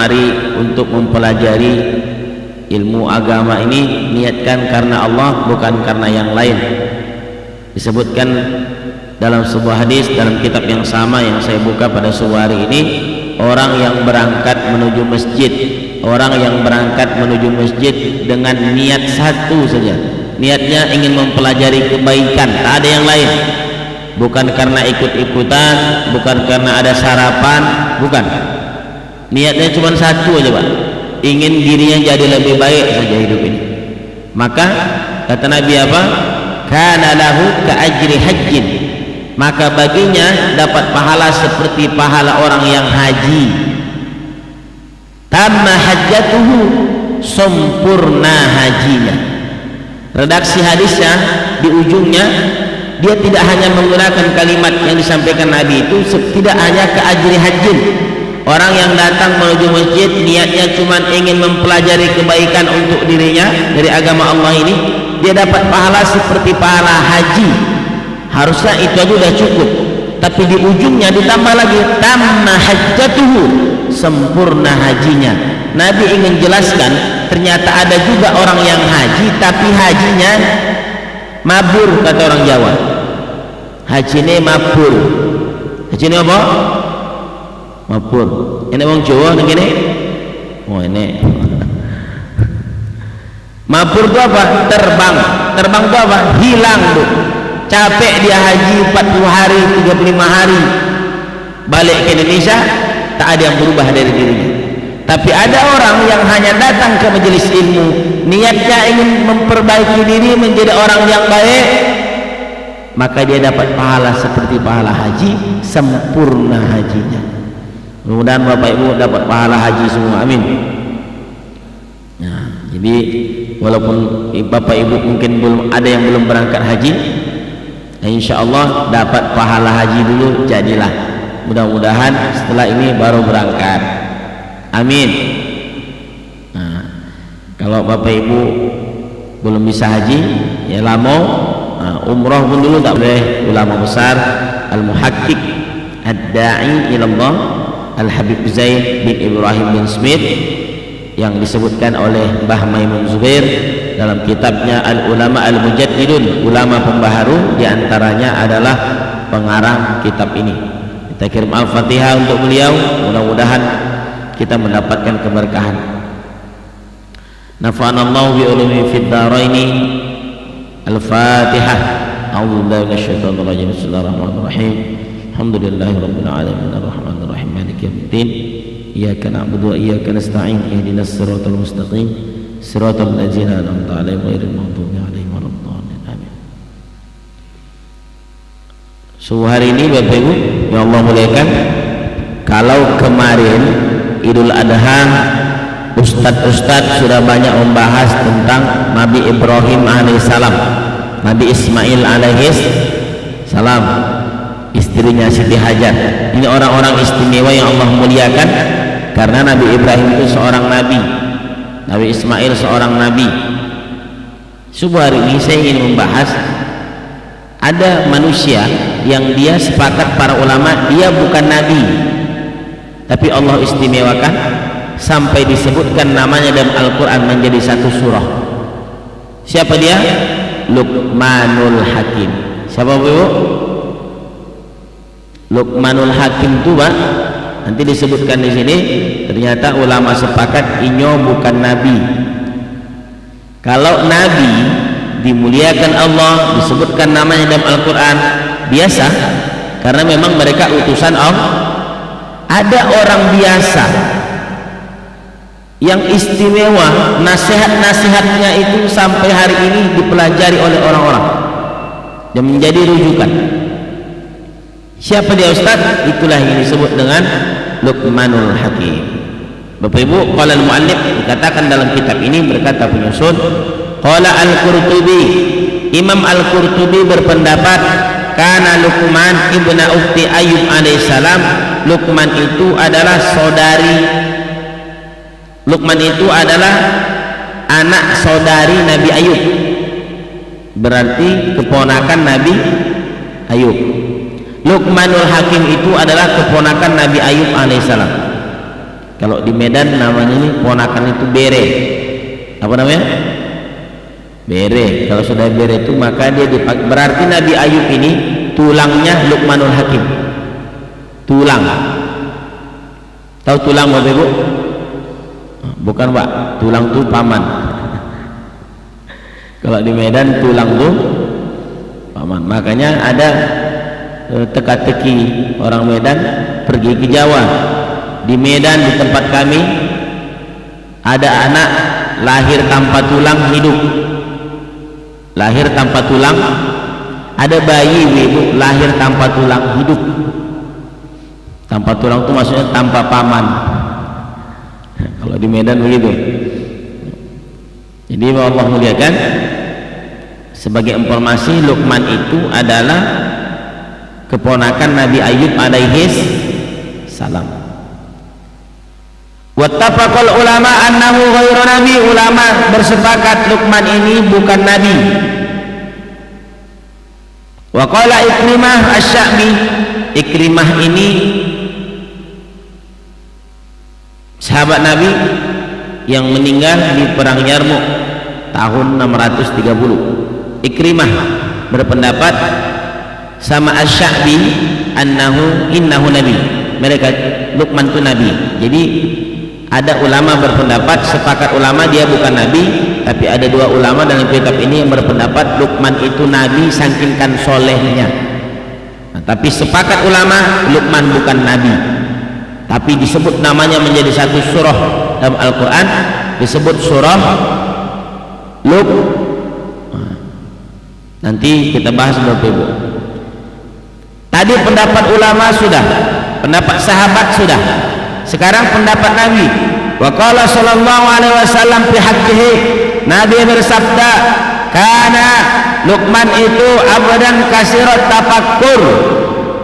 kemari untuk mempelajari ilmu agama ini niatkan karena Allah, bukan karena yang lain. Disebutkan dalam sebuah hadis dalam kitab yang sama yang saya buka pada sore hari ini, orang yang berangkat menuju masjid, orang yang berangkat menuju masjid dengan niat satu saja, niatnya ingin mempelajari kebaikan, tak ada yang lain, bukan karena ikut-ikutan, bukan karena ada sarapan, bukan, niatnya cuma satu aja Pak, ingin dirinya jadi lebih baik saja hidup ini. Maka kata Nabi apa? Kana lahu ka ajri hajjin, maka baginya dapat pahala seperti pahala orang yang haji. Tamma hajjatuhu, sempurna hajinya. Redaksi hadisnya di ujungnya dia tidak hanya menggunakan kalimat yang disampaikan Nabi itu, tidak hanya ke ajri hajjin. Orang yang datang menuju masjid niatnya cuma ingin mempelajari kebaikan untuk dirinya dari agama Allah ini, dia dapat pahala seperti pahala haji. Harusnya itu aja sudah cukup, tapi di ujungnya ditambah lagi tamma hajjatuhu, sempurna hajinya. Nabi ingin jelaskan ternyata ada juga orang yang haji tapi hajinya mabur, kata orang Jawa. Haji ini mabur. Haji ini apa? Mabur. Ini orang Jawa begini. Oh ini. Mabur itu apa? Terbang. Terbang itu apa? Hilang tuh. Capek dia haji 40 hari, 35 hari, balik ke Indonesia tak ada yang berubah dari dirinya. Tapi ada orang yang hanya datang ke majelis ilmu, niatnya ingin memperbaiki diri menjadi orang yang baik, maka dia dapat pahala seperti pahala haji, sempurna hajinya. Mudah-mudahan Bapak Ibu dapat pahala haji semua, amin. Nah, jadi walaupun Bapak Ibu mungkin belum ada yang belum berangkat haji, insya Allah dapat pahala haji dulu, jadilah. Mudah-mudahan setelah ini baru berangkat, amin. Nah, kalau Bapak Ibu belum bisa haji, ya lama, umroh pun dulu tak boleh. Ulama besar Al-Muhaqqiq Ad-Da'i ilallah Al-Habib Zaid bin Ibrahim bin Smith yang disebutkan oleh Mbah Maimun Zubair dalam kitabnya Al-Ulama Al-Mujaddidun, ulama pembaharu, diantaranya adalah pengarang kitab ini. Kita kirim Al-Fatihah untuk beliau, mudah-mudahan kita mendapatkan keberkahan. Nafa'anallahu bi ulumi fid dharaini. Al-Fatihah. A'udzubillahi minasyaitonir rajim. Bismillahirrahmanirrahim. Alhamdulillahirabbil alamin arrahmanir rahim maliki yaumiddin. Iyyaka na'budu wa iyyaka nasta'in. Ihdinas siratal mustaqim. Siratal ladzina an'amta 'alaihim ghairil maghdubi 'alaihim waladdallin. Amin. So hari ini Bapak Ibu yang Allah muliakan, kalau kemarin Idul Adha ustadz-ustadz sudah banyak membahas tentang Nabi Ibrahim alaihissalam, Nabi Ismail alaihissalam, istrinya Siti Hajar. Ini orang-orang istimewa yang Allah muliakan karena Nabi Ibrahim itu seorang nabi, Nabi Ismail seorang nabi. Subuh hari ini saya ingin membahas ada manusia yang dia sepakat para ulama dia bukan nabi, tapi Allah istimewakan sampai disebutkan namanya dalam Al-Quran menjadi satu surah. Siapa dia? Luqmanul Hakim. Siapa Bu? Luqmanul Hakim itu Pak, nanti disebutkan di sini. Ternyata ulama sepakat inyo bukan nabi. Kalau nabi dimuliakan Allah, disebutkan namanya dalam Al-Quran, biasa karena memang mereka utusan Allah. Ada orang biasa yang istimewa, nasihat-nasihatnya itu sampai hari ini dipelajari oleh orang-orang dan menjadi rujukan. Siapa dia Ustaz? Itulah yang disebut dengan Luqmanul Hakim. Bapak Ibu, qala al-muallif, dikatakan dalam kitab ini, berkata penyusun, qala al-Qurtubi, Imam al-Qurtubi berpendapat, kana Luqman ibnu ukhti Ayyub alaihissalam, Luqman itu adalah saudari, Luqman itu adalah anak saudari Nabi Ayub, berarti keponakan Nabi Ayub. Luqmanul Hakim itu adalah keponakan Nabi Ayub alaihissalam. Kalau di Medan namanya ini ponakan itu bere. Apa namanya? Bere. Kalau sudah bere itu maka dia dipakai. Berarti Nabi Ayub ini tulangnya Luqmanul Hakim. Tulang. Tahu tulang Bapak Ibu? Bukan Pak, tulang itu paman. Kalau di Medan tulang itu paman. Makanya ada teka-teki orang Medan pergi ke Jawa. Di Medan di tempat kami ada anak lahir tanpa tulang hidup. Lahir tanpa tulang. Ada bayi Ibu lahir tanpa tulang hidup. Tanpa tulang itu maksudnya tanpa paman. Kalau di Medan begitu. Jadi Allah muliakan, sebagai informasi, Luqman itu adalah keponakan Nabi Ayub alaihi salam. Wattafaqal ulama annahu ghairu nabi. Ulama bersepakat Luqman ini bukan nabi. Wa qala Ikrimah Asy-Sya'bi. Ikrimah ini sahabat Nabi yang meninggal di perang Yarmuk tahun 630. Ikrimah berpendapat sama Asy-Sya'bi innahu nabi. Mereka Luqman itu nabi. Jadi ada ulama berpendapat, sepakat ulama dia bukan nabi, tapi ada dua ulama dalam kitab ini yang berpendapat Luqman itu nabi saking solehnya. Nah, tapi sepakat ulama Luqman bukan nabi, tapi disebut namanya menjadi satu surah dalam Al-Quran, disebut surah Luq. Nanti kita bahas Bapak Ibu. Tadi pendapat ulama sudah, pendapat sahabat sudah, sekarang pendapat Nabi. Wa qala sallallahu alaihi wasallam fi haqqihi. Nabi bersabda, kana Luqman itu abdan kasirat tafakkur.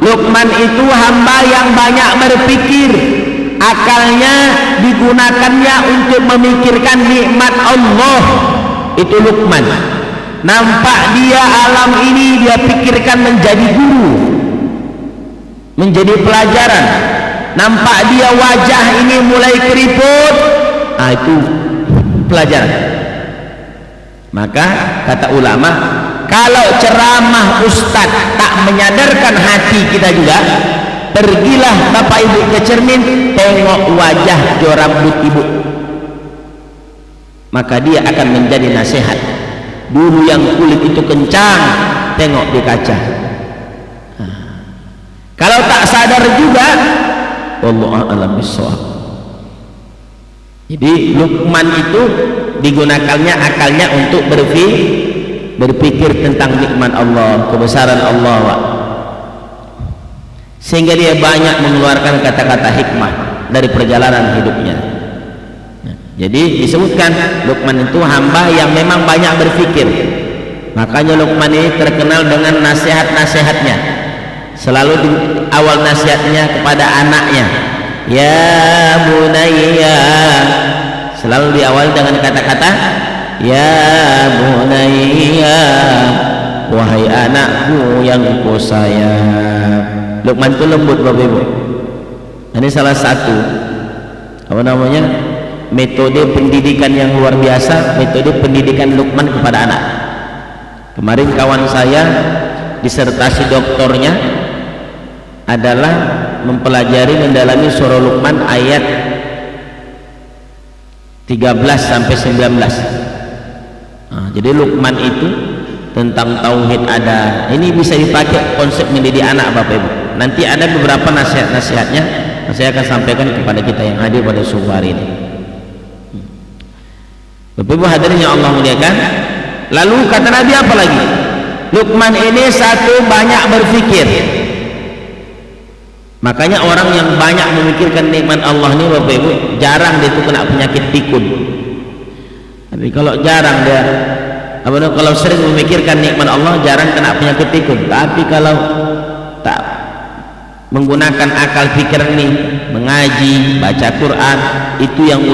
Luqman itu hamba yang banyak berpikir, akalnya digunakannya untuk memikirkan nikmat Allah. Itu Luqman. Nampak dia alam ini dia pikirkan menjadi guru, menjadi pelajaran. Nampak dia wajah ini mulai keriput, itu pelajaran. Maka kata ulama, kalau ceramah ustaz tak menyadarkan hati kita juga, pergilah Bapak Ibu ke cermin, tengok wajah rambut ibu, maka dia akan menjadi nasihat. Dulu yang kulit itu kencang, tengok di kaca. Kalau tak sadar juga, wallahu a'lam bishawab. Jadi Luqman itu digunakannya akalnya untuk berpikir tentang nikmat Allah, kebesaran Allah, sehingga dia banyak mengeluarkan kata-kata hikmah dari perjalanan hidupnya. Jadi disebutkan Luqman itu hamba yang memang banyak berpikir. Makanya Luqman ini terkenal dengan nasihat-nasihatnya. Selalu di awal nasihatnya kepada anaknya, ya bunayya, selalu diawali dengan kata-kata ya bunayya, wahai anakku yang ku sayang. Luqman itu lembut Bapak Ibu. Ini salah satu metode pendidikan yang luar biasa, metode pendidikan Luqman kepada anak. Kemarin kawan saya disertasi doktornya adalah mempelajari mendalami surah Luqman ayat 13 sampai 19. Jadi Luqman itu tentang tauhid ada. Ini bisa dipakai konsep mendidik anak Bapak Ibu. Nanti ada beberapa nasihat-nasihatnya saya akan sampaikan kepada kita yang hadir pada subuh hari ini. Bapak Ibu hadirin yang Allah muliakan. Lalu kata Nabi apa lagi? Luqman ini satu banyak berpikir. Makanya orang yang banyak memikirkan nikmat Allah ini Bapak Ibu, jarang dia itu kena penyakit pikun. Tapi kalau jarang dia kalau sering memikirkan nikmat Allah, jarang kena penyakit pikun. Tapi kalau tak menggunakan akal pikir ini, mengaji, baca Quran, itu yang